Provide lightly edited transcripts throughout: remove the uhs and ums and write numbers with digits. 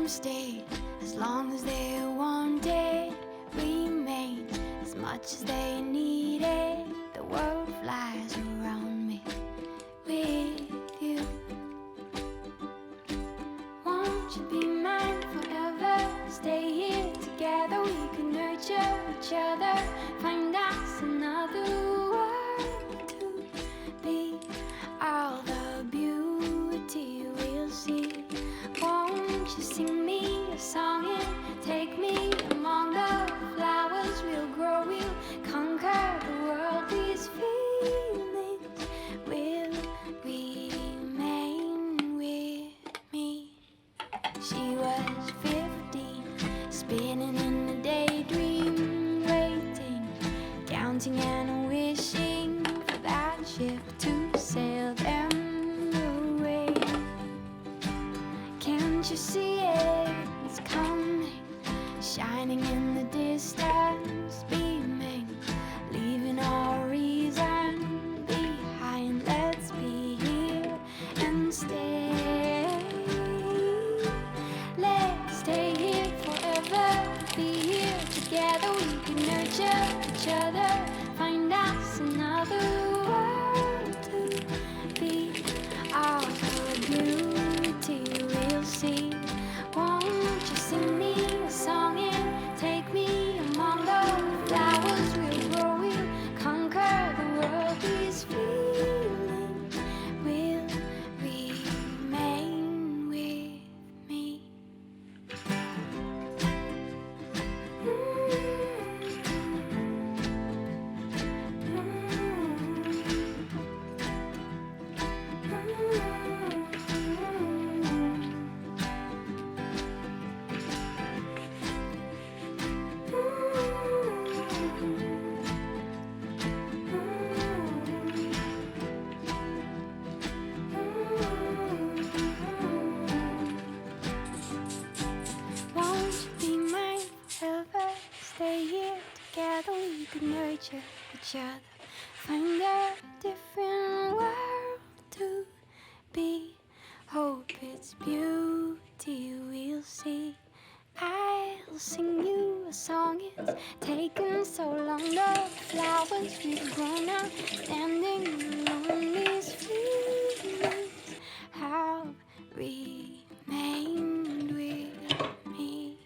them stay as long as they wanted, remain as much as they needed. The world flies around me with you. Won't you be mine forever? Stay here together, we can nurture each other. Find us another world to be. All the beauty we'll see. Won't you sing me a song and take me among the flowers? We'll grow, we'll conquer the world. These feelings will remain with me. She was 15, spinning in a daydream, waiting, counting and wishing for that ship to sail them away. Can't you see it? It's coming, shining in the distance, beaming, leaving all reason behind. Let's be here and stay. Let's stay here forever, be here together, we can nurture each other. Find us another world to be. All the beauty we'll see. Won't you sing me a song and take me among the flowers? We'll grow, we'll conquer the world. These feelings will remain with me. Won't you be mine forever? Stay here together, we can nurture each other. Find a different world to be. Hope it's beauty we'll see. I'll sing you a song, it's taken so long. The flowers we've grown up, standing alone. These feelings have remained with me.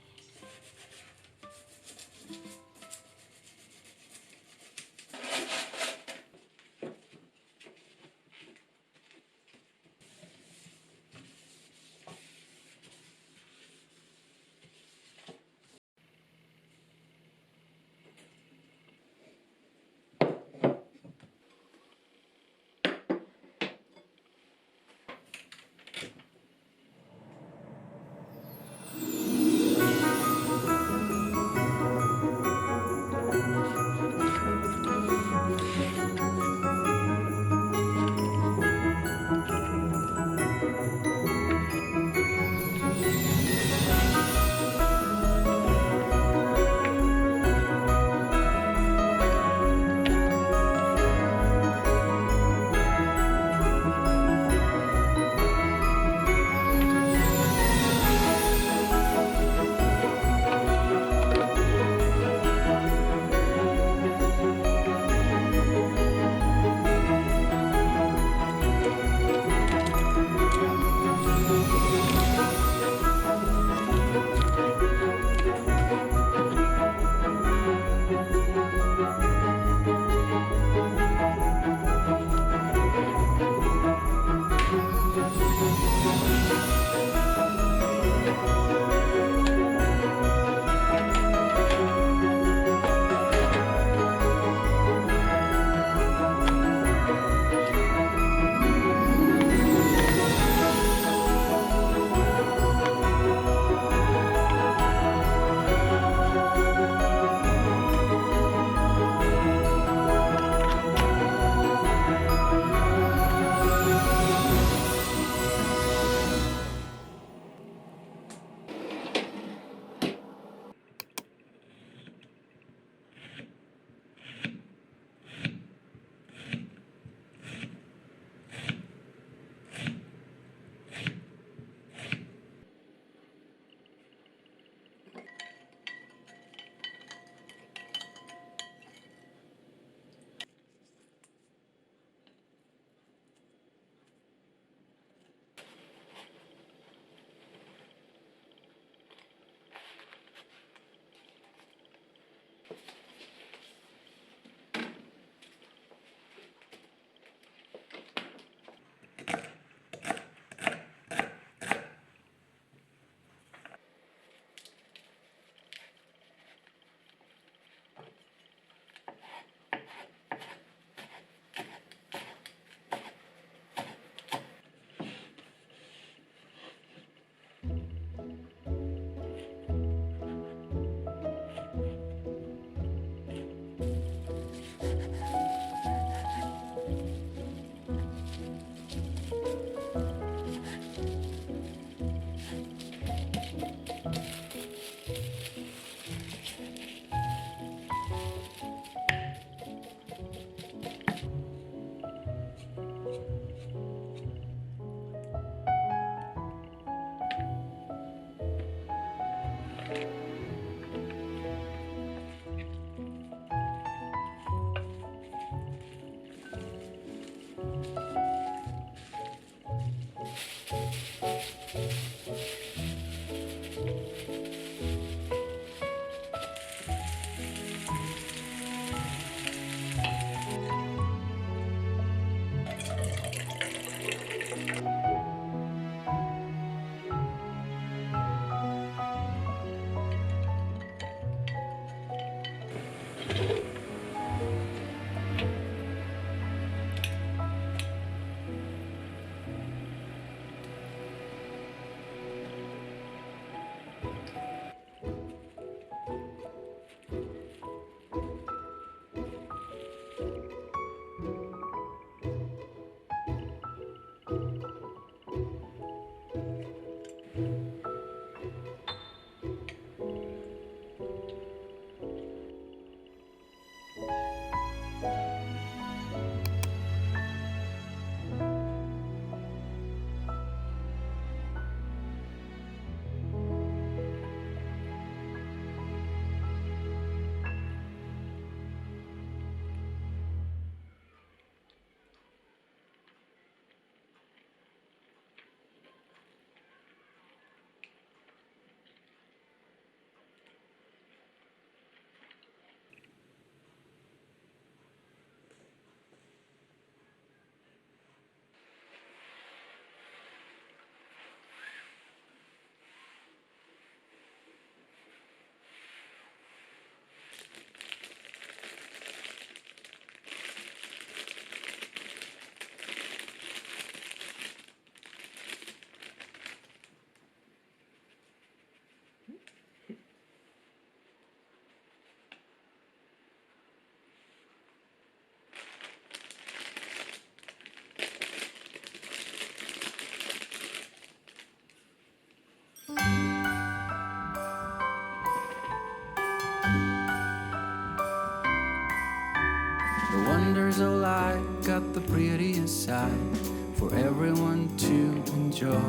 The wonders of life got the prettiest side for everyone to enjoy.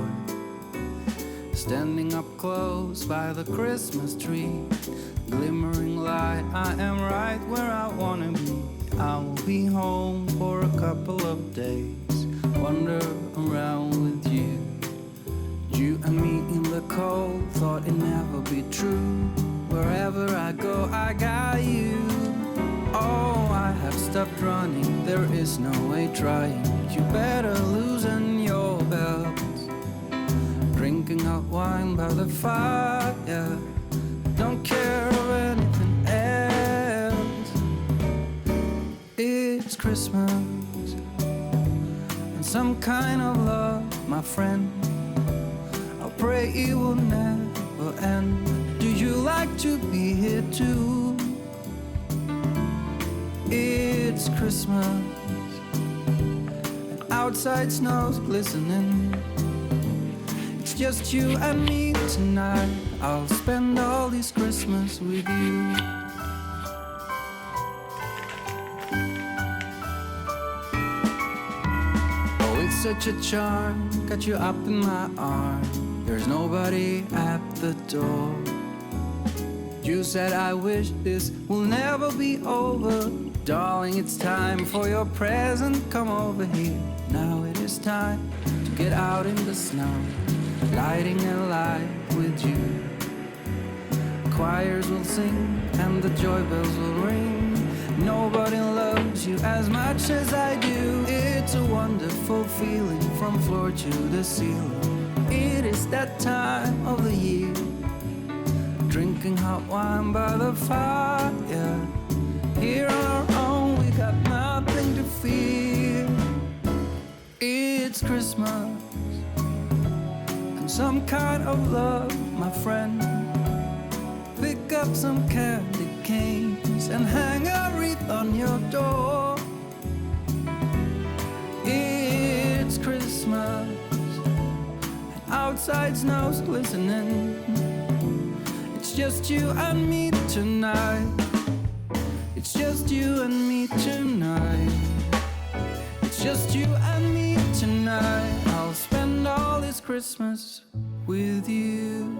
Standing up close by the Christmas tree, glimmering light, I am right where I wanna be. I will be home for a couple of days, wander around with you. You and me in the cold, thought it'd never be true. Wherever I go, I got you. Oh, I have stopped running, there is no way trying. You better loosen your belt. Drinking hot wine by the fire, don't care of anything else. It's Christmas and some kind of love, my friend. I'll pray it will never end. Do you like to be here too? It's Christmas and outside snow's glistening. It's just you and me tonight. I'll spend all this Christmas with you. Oh, it's such a charm, got you up in my arm. There's nobody at the door. You said I wish this will never be over. Darling, it's time for your present. Come over here. Now it is time to get out in the snow, lighting a light with you. Choirs will sing and the joy bells will ring. Nobody loves you as much as I do. It's a wonderful feeling from floor to the ceiling. It is that time of the year, drinking hot wine by the fire. Here on our own, we got nothing to fear. It's Christmas and some kind of love, my friend. Pick up some candy canes and hang a wreath on your door. It's Christmas and outside snow's glistening. It's just you and me tonight. It's just you and me tonight. It's just you and me tonight. I'll spend all this Christmas with you.